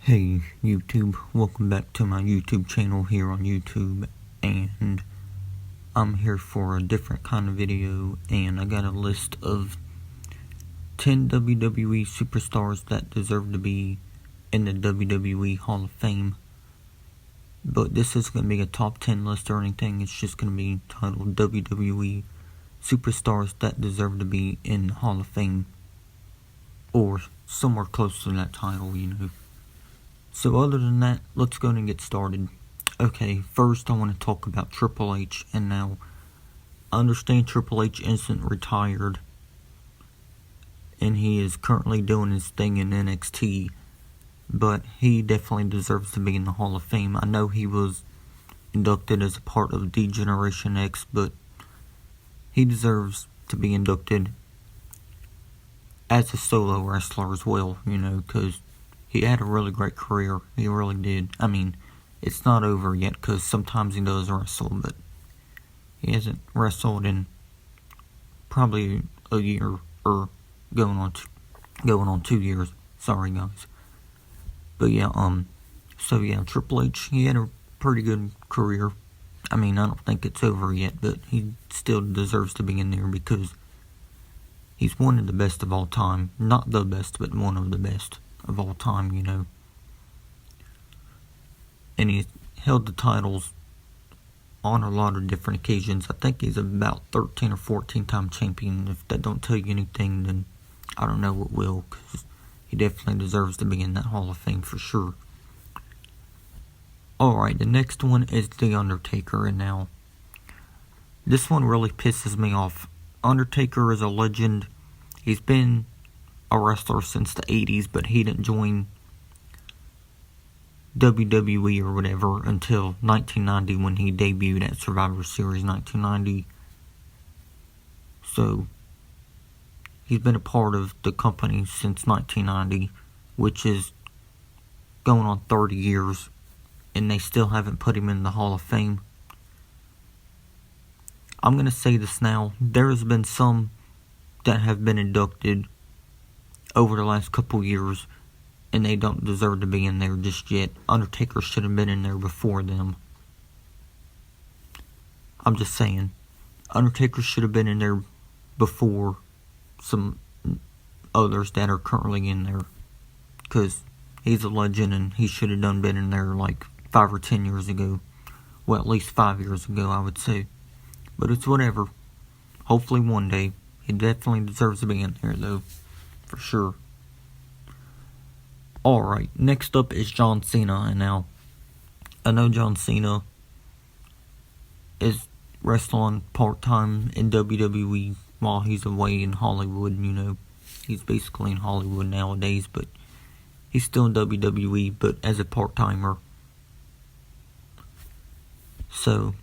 Hey YouTube, welcome back to my YouTube channel here on YouTube, and I'm here for a different kind of video, and I got a list of 10 WWE superstars that deserve to be in the WWE Hall of Fame. But this is going to be a top 10 list or anything, it's just going to be titled WWE superstars that deserve to be in the Hall of Fame, or somewhere close to that title, you know. So other than that, let's go and get started. Okay, first I want to talk about Triple H, and now I understand Triple H isn't retired, and he is currently doing his thing in NXT, but he definitely deserves to be in the Hall of Fame. I know he was inducted as a part of D-Generation X, but he deserves to be inducted as a solo wrestler as well, you know, because he had a really great career. He really did. I mean, it's not over yet because sometimes he does wrestle, but he hasn't wrestled in probably a year or going on 2 years. Sorry, guys. But yeah, so yeah, Triple H, he had a pretty good career. I mean, I don't think it's over yet, but he still deserves to be in there because he's one of the best of all time. Not the best, but one of the best of all time, you know. And he held the titles on a lot of different occasions. I think he's about 13 or 14 time champion. If that don't tell you anything, then I don't know what will, because he definitely deserves to be in that Hall of Fame for sure. Alright, the next one is The Undertaker, and now this one really pisses me off. Undertaker is a legend. He's been a wrestler since the 80s, but he didn't join WWE or whatever until 1990 when he debuted at Survivor Series 1990. So he's been a part of the company since 1990, which is going on 30 years, and they still haven't put him in the Hall of Fame. I'm going to say this now, there has been some that have been inducted over the last couple years, and they don't deserve to be in there just yet. Undertaker should have been in there before them. I'm just saying, Undertaker should have been in there before some others that are currently in there, because he's a legend and he should have been in there like 5 or 10 years ago. Well, at least 5 years ago, I would say. But it's whatever. Hopefully one day. He definitely deserves to be in there though, for sure. Alright, next up is John Cena, and now I know John Cena is wrestling part-time in WWE while he's away in Hollywood, you know. He's basically in Hollywood nowadays, but he's still in WWE, but as a part-timer. So,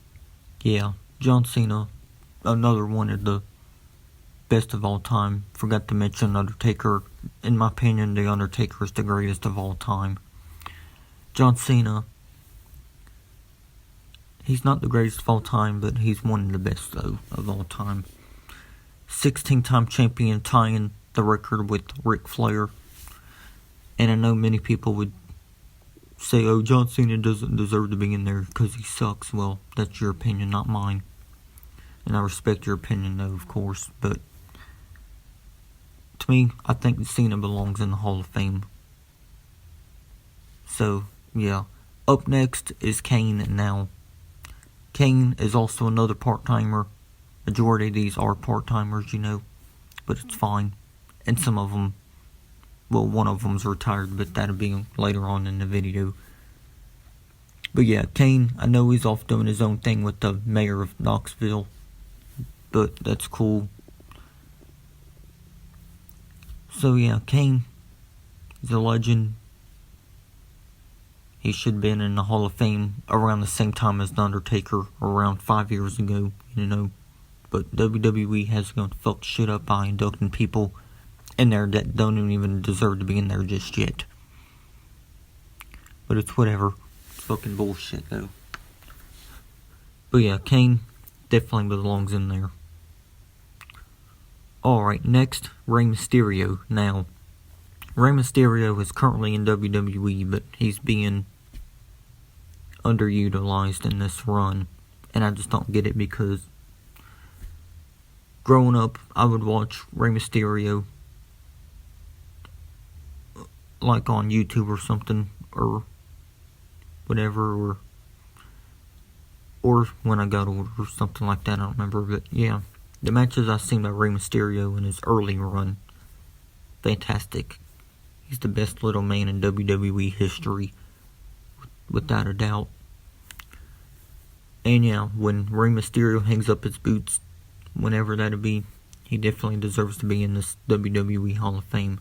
yeah, John Cena, another one of the best of all time. Forgot to mention Undertaker. In my opinion, The Undertaker is the greatest of all time. John Cena, he's not the greatest of all time, but he's one of the best, though, of all time. 16-time champion, tying the record with Ric Flair. And I know many people would say, oh, John Cena doesn't deserve to be in there because he sucks. Well, that's your opinion, not mine. And I respect your opinion, though, of course, but to me, I think Cena belongs in the Hall of Fame. So, yeah. Up next is Kane, and now Kane is also another part-timer. Majority of these are part-timers, you know, but it's fine. And some of them, well, one of them's retired, but that'll be later on in the video. But yeah, Kane, I know he's off doing his own thing with the mayor of Knoxville, but that's cool. So yeah, Kane is a legend. He should have been in the Hall of Fame around the same time as The Undertaker, around 5 years ago, you know. But WWE has gone fuck shit up by inducting people in there that don't even deserve to be in there just yet. But it's whatever. It's fucking bullshit though. But yeah, Kane definitely belongs in there. Alright, next, Rey Mysterio. Now, Rey Mysterio is currently in WWE, but he's being underutilized in this run, and I just don't get it because growing up, I would watch Rey Mysterio like on YouTube or something, or whatever, or when I got older or something like that, I don't remember, but yeah, the matches I've seen by Rey Mysterio in his early run, fantastic. He's the best little man in WWE history, without a doubt. And yeah, when Rey Mysterio hangs up his boots, whenever that'll be, he definitely deserves to be in this WWE Hall of Fame.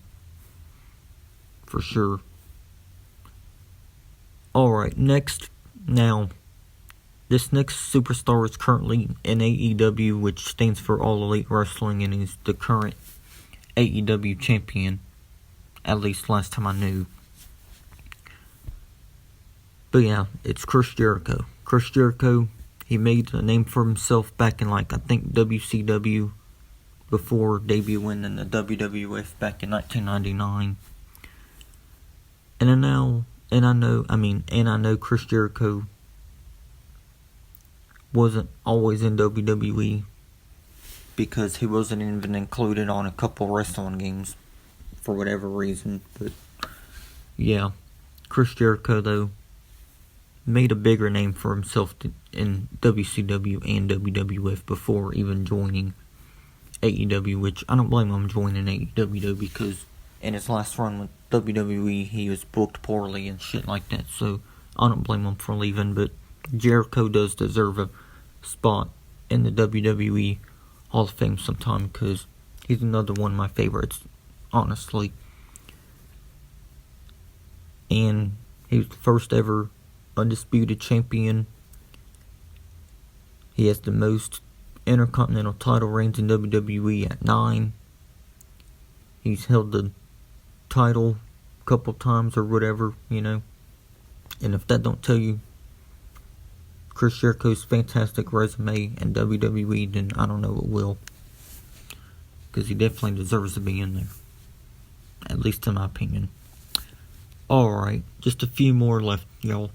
For sure. Alright, next. Now, this next superstar is currently in AEW, which stands for All Elite Wrestling, and he's the current AEW champion. At least last time I knew. But yeah, it's Chris Jericho. Chris Jericho, he made a name for himself back in, like, I think WCW, before debuting in the WWF back in 1999. And I know Chris Jericho wasn't always in WWE because he wasn't even included on a couple wrestling games for whatever reason. But yeah, Chris Jericho, though, made a bigger name for himself in WCW and WWF before even joining AEW, which I don't blame him joining AEW though, because in his last run with WWE he was booked poorly and shit like that, so I don't blame him for leaving. But Jericho does deserve a spot in the WWE Hall of Fame sometime, because he's another one of my favorites, honestly. And he was the first ever undisputed champion. He has the most Intercontinental title reigns in WWE at 9. He's held the title a couple times or whatever, you know. And if that don't tell you Chris Jericho's fantastic resume in WWE, then I don't know what will. Because he definitely deserves to be in there. At least in my opinion. Alright, just a few more left, y'all.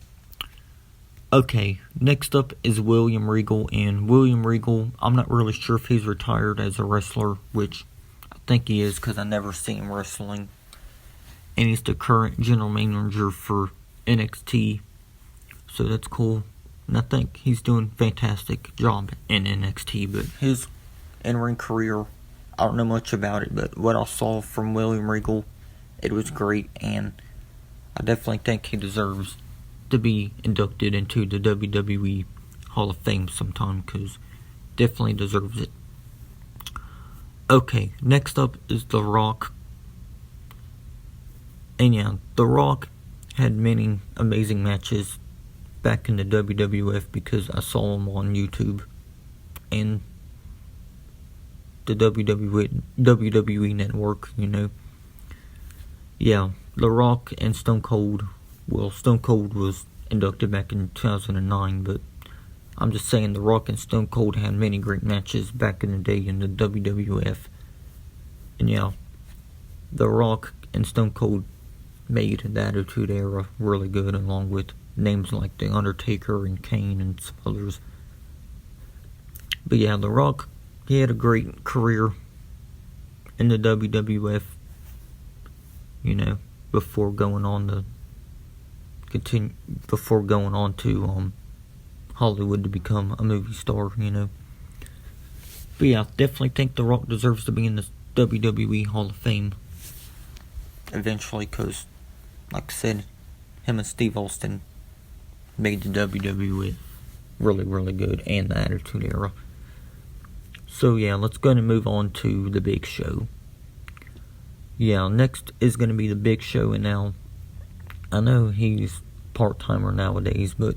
Okay, next up is William Regal, and William Regal, I'm not really sure if he's retired as a wrestler, which I think he is because I never see him wrestling. And he's the current general manager for NXT, so that's cool. And I think he's doing a fantastic job in NXT, but his in-ring career, I don't know much about it, but what I saw from William Regal, it was great, and I definitely think he deserves to be inducted into the WWE Hall of Fame sometime, because definitely deserves it. Okay, next up is The Rock. And yeah, The Rock had many amazing matches back in the WWF because I saw him on YouTube and the WWE network, you know. Yeah, The Rock and Stone Cold. Well, Stone Cold was inducted back in 2009, but I'm just saying The Rock and Stone Cold had many great matches back in the day in the WWF. And yeah, The Rock and Stone Cold made the Attitude Era really good, along with names like The Undertaker and Kane and some others. But yeah, The Rock, he had a great career in the WWF, you know, before going on to Hollywood to become a movie star, you know. But yeah, I definitely think The Rock deserves to be in the WWE Hall of Fame eventually, because, like I said, him and Steve Austin made the WWE really, really good, and the Attitude Era. So yeah, let's go and move on to The Big Show. Yeah, next is going to be The Big Show, and now, I know he's part-timer nowadays, but,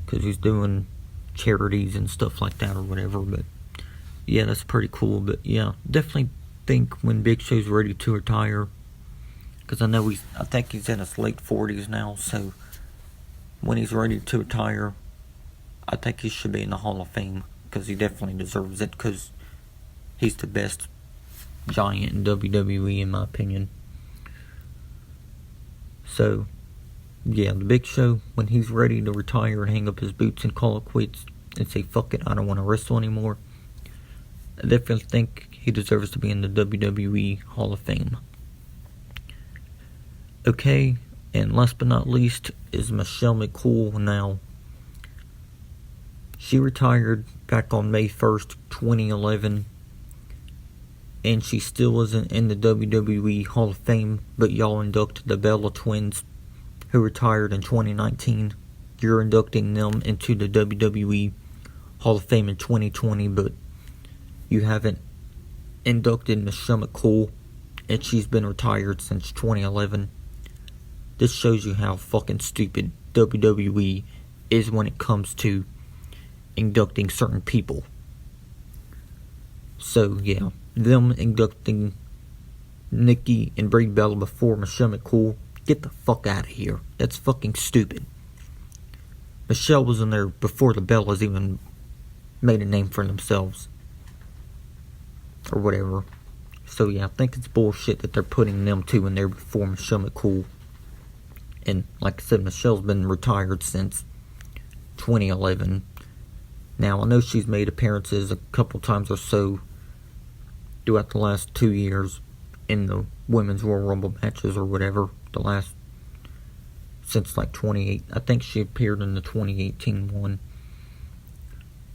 because he's doing charities and stuff like that or whatever, but, yeah, that's pretty cool. But yeah, definitely think when Big Show's ready to retire, because I think he's in his late 40s now, so when he's ready to retire, I think he should be in the Hall of Fame, because he definitely deserves it, because he's the best giant in WWE, in my opinion. So, yeah, the Big Show, when he's ready to retire and hang up his boots and call it quits and say, fuck it, I don't want to wrestle anymore, I definitely think he deserves to be in the WWE Hall of Fame. Okay, and last but not least is Michelle McCool. Now, she retired back on May 1st, 2011, and she still isn't in the WWE Hall of Fame, but y'all inducted the Bella Twins, who retired in 2019. You're inducting them into the WWE Hall of Fame in 2020, but you haven't inducted Michelle McCool, and she's been retired since 2011. This shows you how fucking stupid WWE is when it comes to inducting certain people. So, yeah, them inducting Nikki and Brie Bella before Michelle McCool, get the fuck out of here. That's fucking stupid. Michelle was in there before the Bellas even made a name for themselves. Or whatever. So, yeah, I think it's bullshit that they're putting them two in there before Michelle McCool. And, like I said, Michelle's been retired since 2011. Now, I know she's made appearances a couple times or so throughout the last 2 years in the Women's Royal Rumble matches or whatever. Since like 28. I think she appeared in the 2018 one.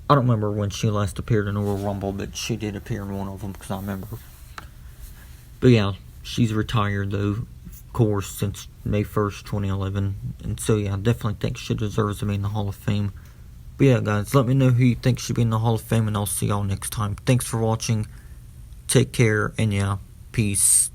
I don't remember when she last appeared in the Royal Rumble, but she did appear in one of them because I remember. But yeah, she's retired though, of course, since May 1st, 2011. And so yeah, I definitely think she deserves to be in the Hall of Fame. But yeah, guys, let me know who you think should be in the Hall of Fame, and I'll see y'all next time. Thanks for watching. Take care, and yeah, peace.